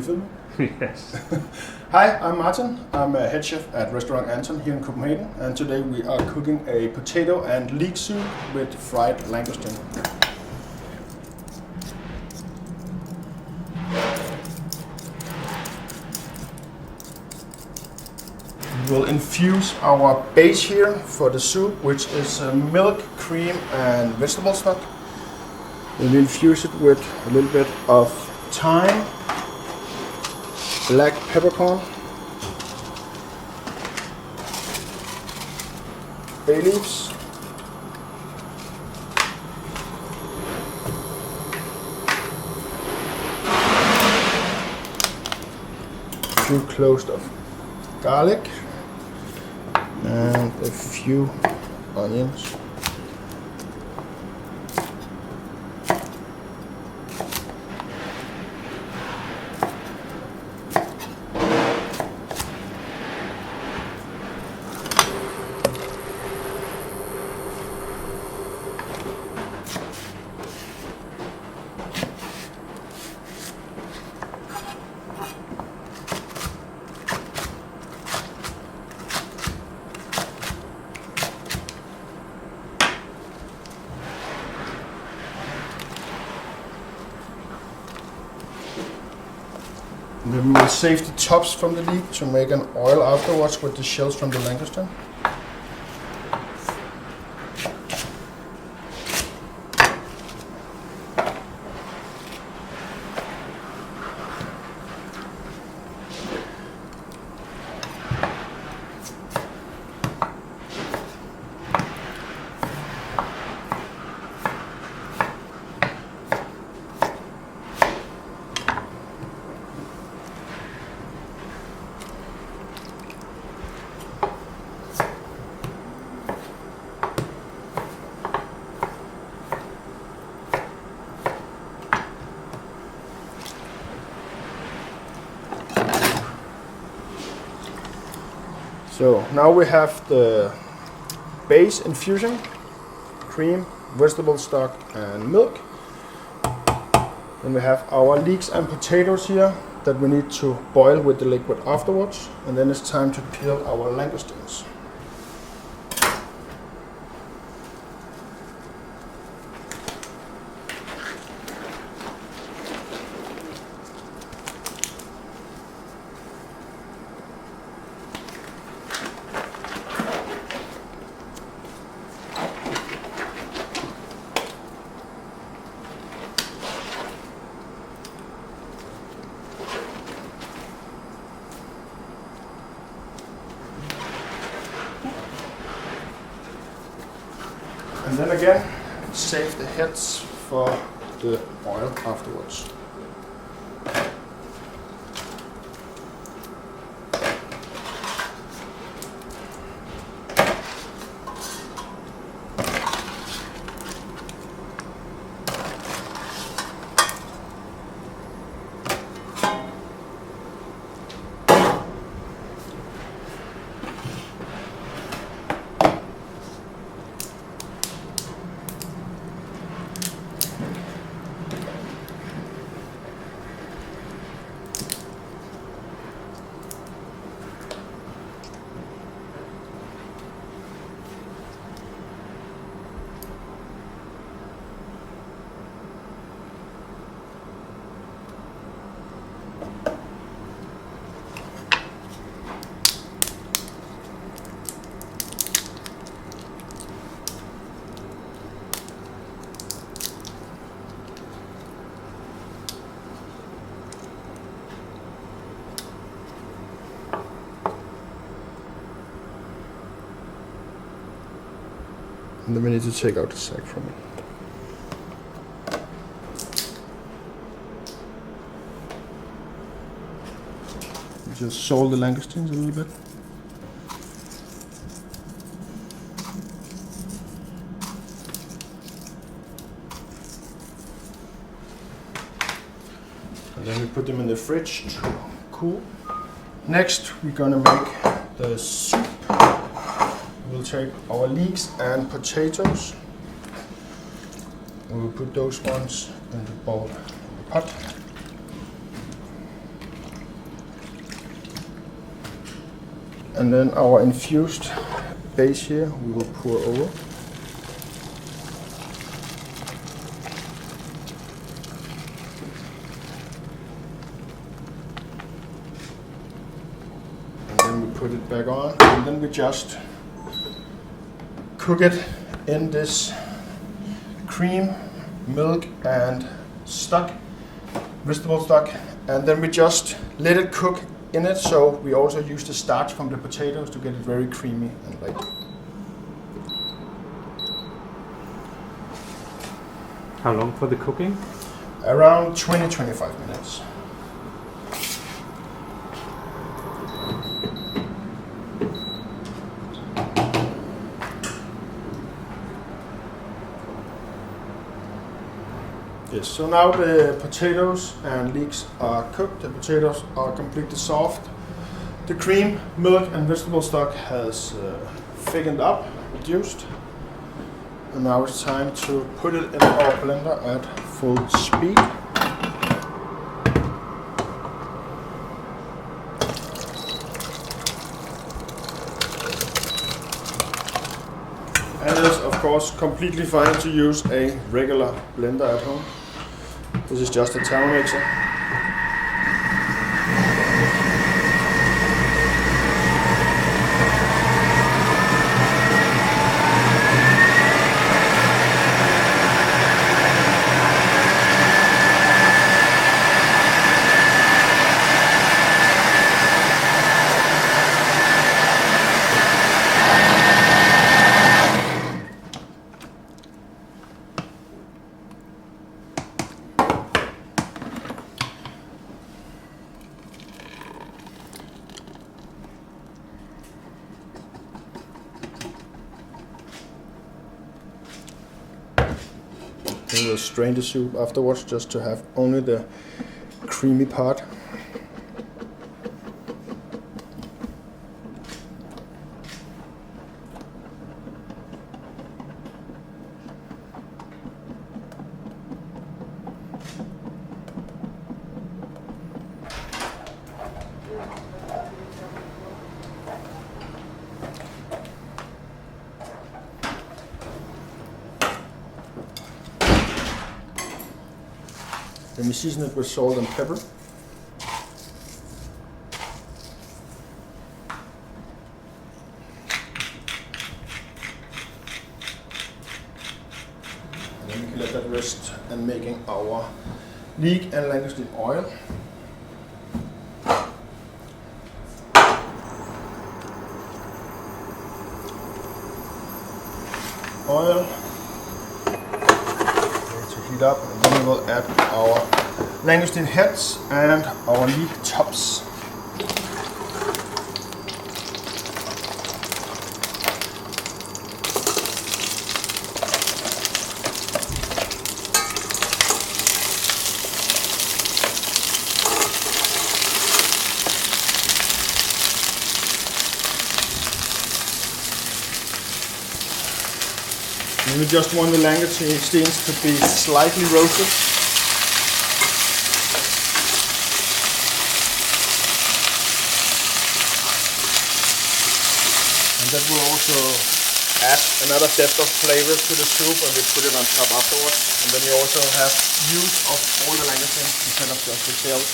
we filming? Yes. Hi, I'm Martin. I'm a head chef at Restaurant Anton here in Copenhagen, and today we are cooking a potato and leek soup with fried langoustine. We'll infuse our base here for the soup, which is milk, cream and vegetable stock. We'll infuse it with a little bit of thyme, black peppercorn, bay leaves, a few cloves of garlic, and a few onions. And then we'll save the tops from the leek to make an oil afterwards with the shells from the langoustine. So now we have the base infusion, cream, vegetable stock and milk. Then we have our leeks and potatoes here that we need to boil with the liquid afterwards. And then it's time to peel our langoustines. And then again, save the heads for the oil afterwards. And then we need to take out the sack from it. Just salt the langoustines a little bit. And then we put them in the fridge to cool. Next, we're gonna make the soup. We'll take our leeks and potatoes. And we'll put those ones in the bowl, in the pot. And then our infused base here we will pour over. And then we put it back on, and then we just cook it in this cream, milk and stock, vegetable stock, and then we just let it cook in it. So we also use the starch from the potatoes to get it very creamy and light. How long for the cooking? Around 20-25 minutes. Yes, so now the potatoes and leeks are cooked. The potatoes are completely soft. The cream, milk and vegetable stock has thickened up, reduced. And now it's time to put it in our blender at full speed. And it is of course completely fine to use a regular blender at home. This is just a tower mixer. And we'll strain the soup afterwards just to have only the creamy part. Then we season it with salt and pepper. And then we can let that rest and making our leek and langoustine oil. Oil. Heat up, and then we will add our langoustine heads and our leek tops. And we just want the langoustines to be slightly roasted. And that will also add another depth of flavor to the soup when we put it on top afterwards. And then you also have use of all the langoustines instead of just the tails.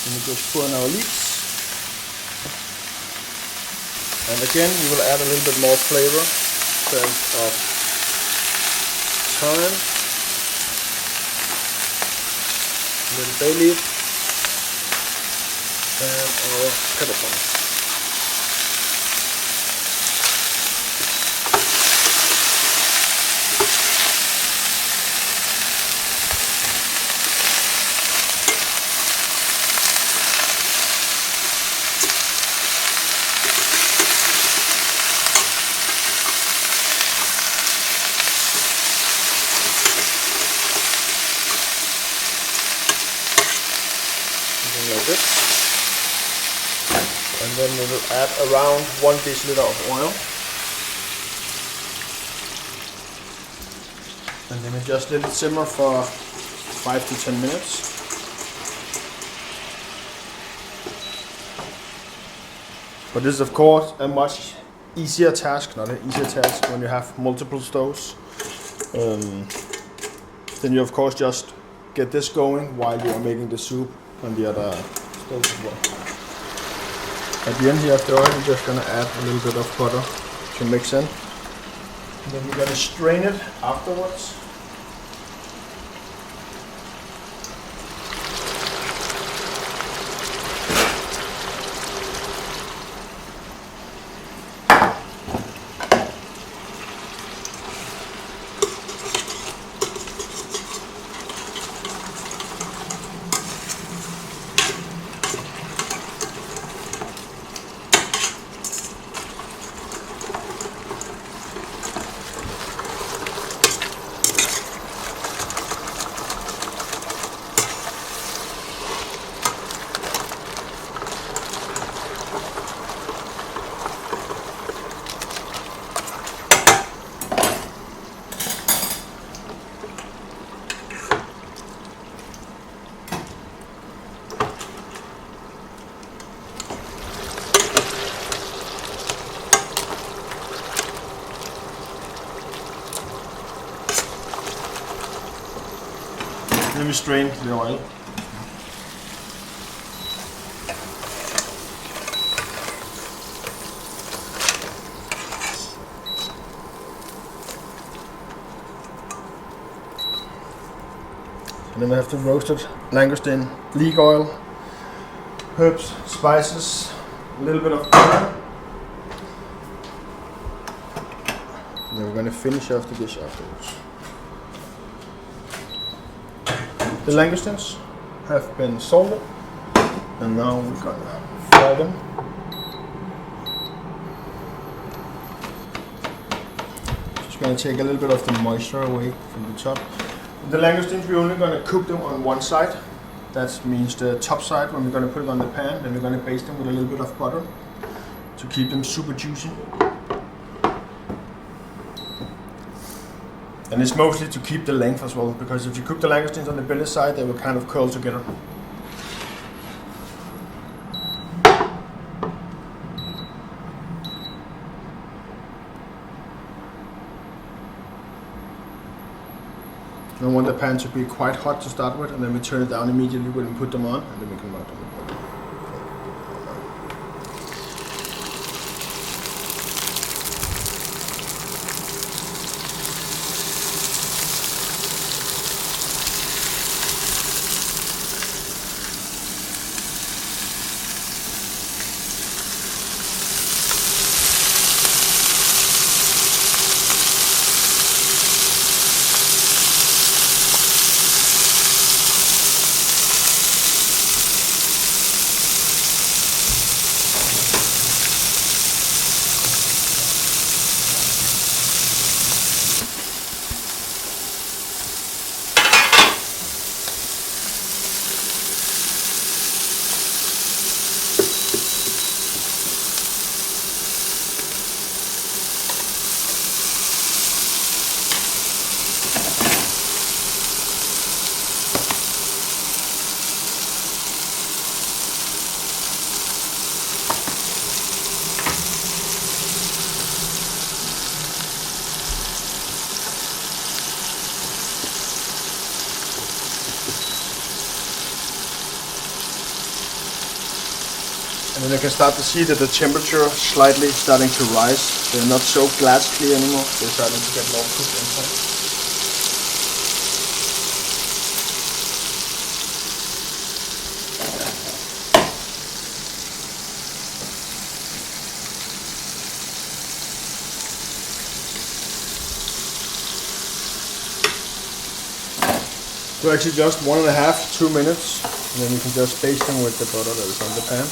And we just pour in our leeks. And again, we will add a little bit more flavor in terms of thyme, a little bay leaf, and our peppercorns. something like this. And then we will add around 1 deciliter of oil. And then we just let it simmer for 5 to 10 minutes. But this is of course a much easier task, not an easier task when you have multiple stoves. Then you of course just get this going while you are making the soup on the other stove as well. At the end here of the oil, we're just gonna add a little bit of butter to mix in. And then we're gonna strain it afterwards. Let me strain the oil. And then we have the roasted langoustine leek oil, herbs, spices, a little bit of butter. And then we're going to finish off the dish afterwards. The langoustines have been salted, and now we're gonna fry them. Just gonna take a little bit of the moisture away from the top. The langoustines, we're only gonna cook them on one side. That means the top side. When we're gonna put it on the pan, then we're gonna baste them with a little bit of butter to keep them super juicy. And it's mostly to keep the length as well, because if you cook the langoustines on the belly side, they will kind of curl together. I want the pan to be quite hot to start with, and then we turn it down immediately when we put them on, and then we can melt them. And then you can start to see that the temperature is slightly starting to rise. They're not so glass clear anymore. They're starting to get more cooked inside. So actually just 1.5 to 2 minutes, and then you can just baste them with the butter that is on the pan.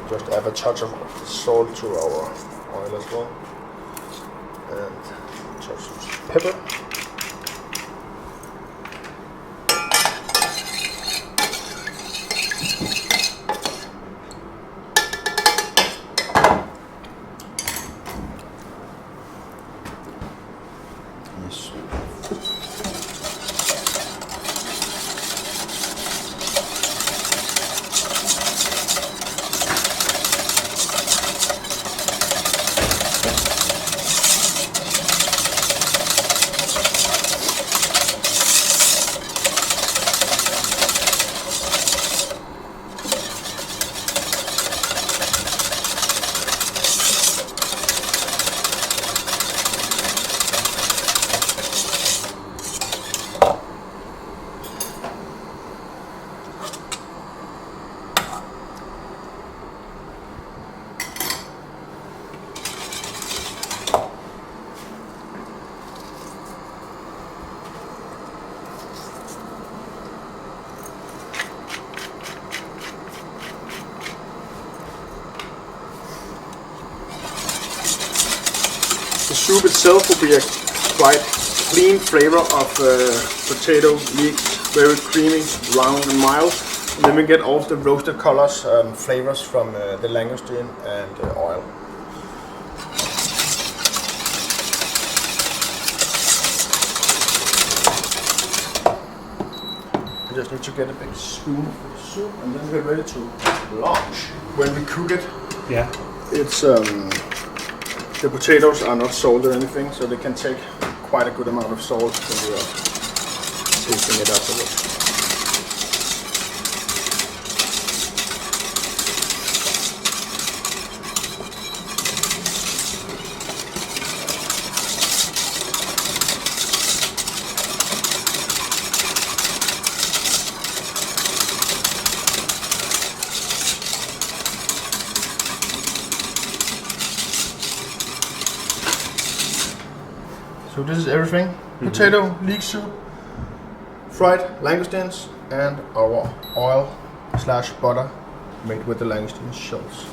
Just add a touch of salt to our oil as well. And a touch of pepper. Yes. The soup itself will be a quite clean flavor of potato leeks, very creamy, round and mild. And then we get all the roasted colors and flavors from the langoustine and oil. I just need to get a big spoon of the soup and then we're ready to launch. When we cook it, Yeah. it's the potatoes are not salted or anything, so they can take quite a good amount of salt when you are tasting it afterwards. So this is everything. Potato, leek soup, fried langoustines, and our oil / butter made with the langoustine shells.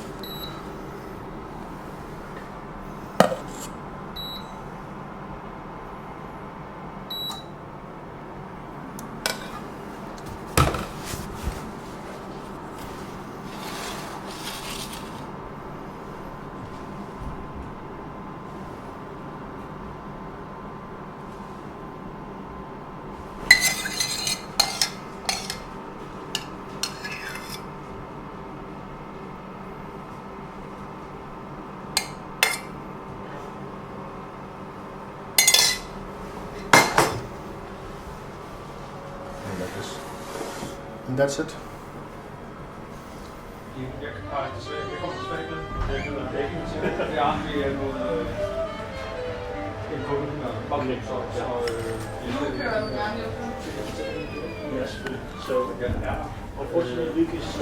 And that's it. Jeg kommer til Sverige. Jeg hedder Dækken til. Det er noget en kunde, der okay. Yes, so unfortunately, Luke is